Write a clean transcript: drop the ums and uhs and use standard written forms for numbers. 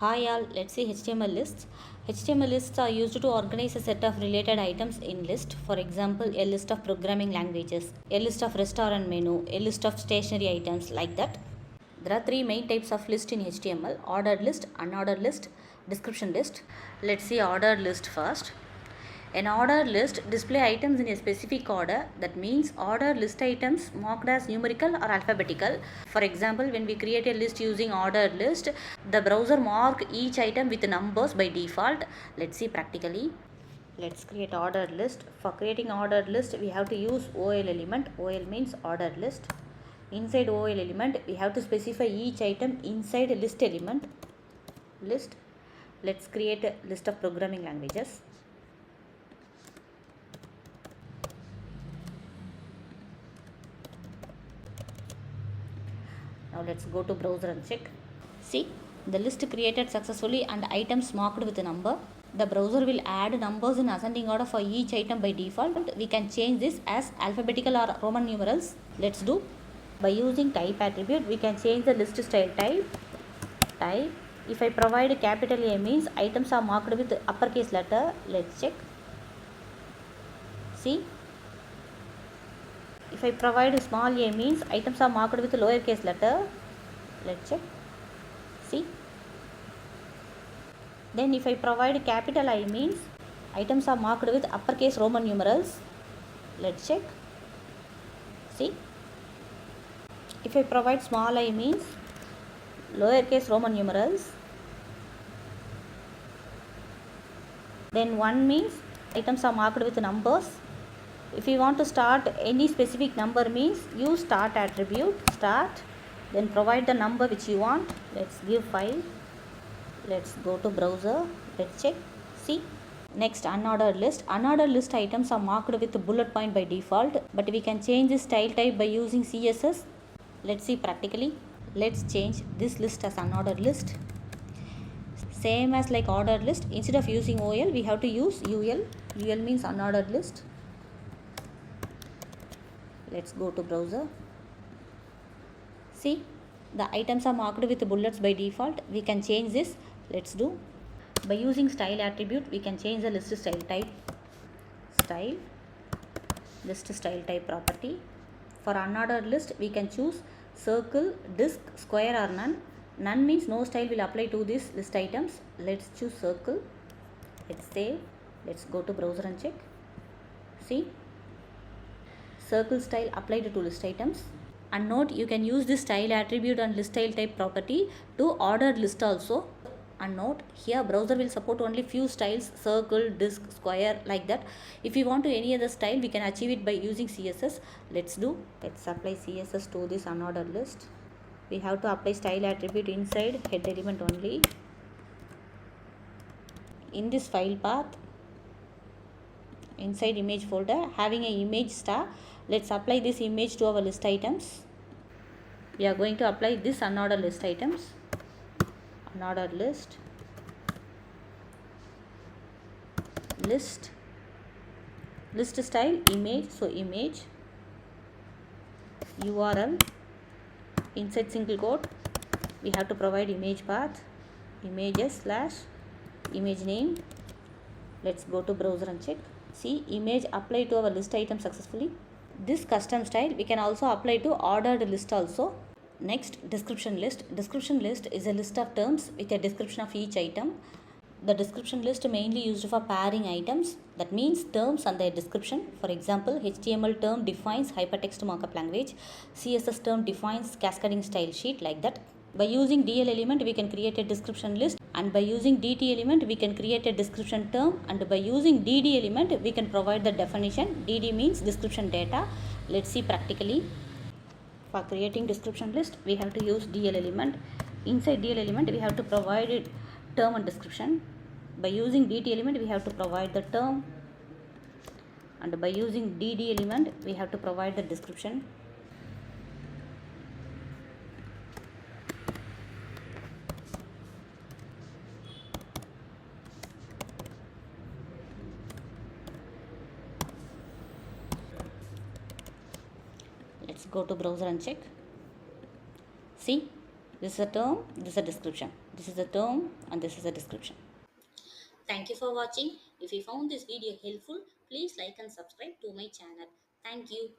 Hi all, let's see HTML lists. HTML lists are used to organize a set of related items in list. For example, a list of programming languages, a list of restaurant menu, a list of stationery items like that. There are three main types of list in HTML: ordered list, unordered list, description list. Let's see ordered list first. An ordered list display items in a specific order. That means ordered list items marked as numerical or alphabetical. For example, when we create a list using ordered list, the browser mark each item with numbers by default. Let's see practically. Let's create ordered list. For creating ordered list, we have to use OL element. OL means ordered list. Inside OL element, we have to specify each item inside a list element. List. Let's create a list of programming languages. Now let's go to browser and check. See, the list created successfully and items marked with a number. The browser will add numbers in ascending order for each item by default. We can change this as alphabetical or Roman numerals. Let's do. By using type attribute, we can change the list style type. If I provide capital A means items are marked with uppercase letter. Let's check. See. If I provide small a means items are marked with lowercase letter. Let's check. See. Then if I provide capital I means items are marked with uppercase Roman numerals. Let's check. See. If I provide small I means lowercase Roman numerals. Then 1 means items are marked with numbers. If you want to start any specific number means use start attribute, start, then provide the number which you want. Let's give 5. Let's go to browser. Let's check. See. Next, unordered list. Unordered list items are marked with bullet point by default, but we can change the style type by using CSS. Let's see practically. Let's change this list as unordered list. Same as like ordered list. Instead of using OL, we have to use UL. UL means unordered list. Let's go to browser. See, the items are marked with bullets by default. We can change this. Let's do. By using style attribute, we can change the list style type. Style, list style type property. For unordered list, we can choose circle, disk, square or none. None means no style will apply to these list items. Let's choose circle. Let's save. Let's go to browser and check. See. Circle style applied to list items. And note, you can use this style attribute and list style type property to ordered list also. And note, here browser will support only few styles: circle, disk, square, like that. If you want to any other style, we can achieve it by using CSS. Let's do. Let's apply CSS to this unordered list. We have to apply style attribute inside head element only. In this file path, inside image folder, having an image star, let's apply this image to our list items. We are going to apply this unordered list items. Unordered list, list style image. So image, URL, inside single quote, we have to provide image path, images / image name. Let's go to browser and check. See, image applied to our list item successfully. This custom style we can also apply to ordered list also. Next, description list. Description list is a list of terms with a description of each item. The description list mainly used for pairing items. That means terms and their description. For example, HTML term defines hypertext markup language. CSS term defines cascading style sheet, like that. By using DL element, we can create a description list, and by using DT element, we can create a description term, and by using DD element, we can provide the definition. DD means description data. Let's see practically. For creating description list, we have to use DL element. Inside DL element, we have to provide it term and description. By using DT element, we have to provide the term, and by using DD element, we have to provide the description. Let's go to browser and check. See, this is a term, this is a description. This is the term and this is the description. Thank you for watching. If you found this video helpful, please like and subscribe to my channel. Thank you.